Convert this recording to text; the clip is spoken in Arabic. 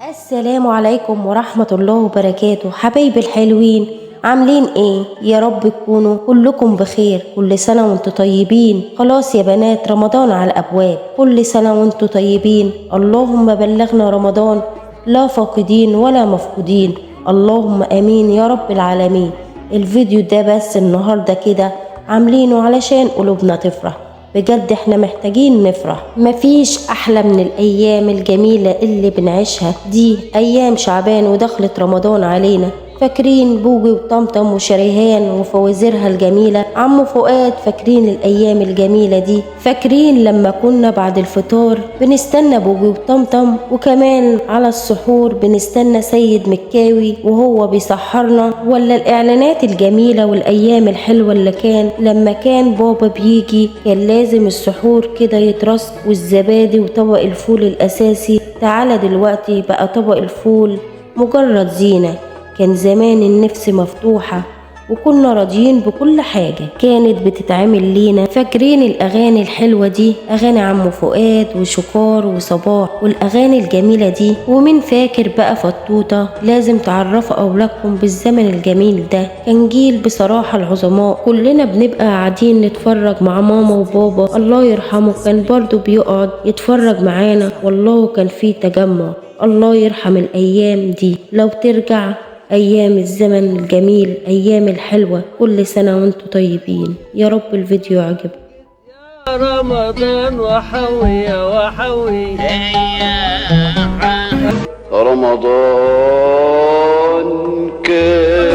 السلام عليكم ورحمة الله وبركاته. حبايبي الحلوين، عاملين ايه؟ يا رب تكونوا كلكم بخير. كل سنة وانتوا طيبين. خلاص يا بنات، رمضان على الأبواب. كل سنة وانتوا طيبين. اللهم بلغنا رمضان لا فاقدين ولا مفقودين. اللهم امين يا رب العالمين. الفيديو ده بس النهاردة كده عاملينه علشان قلوبنا تفرح. بجد احنا محتاجين نفرح. مفيش احلى من الايام الجميلة اللي بنعيشها دي، ايام شعبان ودخلت رمضان علينا. فاكرين بوجي وطمطم وشريهان وفوازيرها الجميلة؟ عمو فؤاد، فاكرين الايام الجميلة دي؟ فاكرين لما كنا بعد الفطار بنستنى بوجي وطمطم، وكمان على السحور بنستنى سيد مكاوي وهو بيسحرنا؟ ولا الاعلانات الجميلة والايام الحلوة اللي كان لما كان بابا بيجي كان لازم السحور كده يترص والزبادي وطبق الفول الاساسي؟ تعالى دلوقتي بقى طبق الفول مجرد زينة. كان زمان النفس مفتوحة وكنا راضيين بكل حاجة كانت بتتعمل لينا. فاكرين الأغاني الحلوة دي؟ أغاني عمو فؤاد وشكار وصباح والأغاني الجميلة دي. ومين فاكر بقى فطوطة؟ لازم تعرفوا أولادكم بالزمن الجميل ده. كان جيل بصراحة العظماء. كلنا بنبقى قاعدين نتفرج مع ماما وبابا الله يرحمه، كان برضو بيقعد يتفرج معانا، والله كان فيه تجمع. الله يرحم الأيام دي لو ترجع أيام الزمن الجميل، أيام الحلوة. كل سنة وانتوا طيبين. يا رب الفيديو يعجبكم. يا رمضان وحوي يا وحوي رمضان كان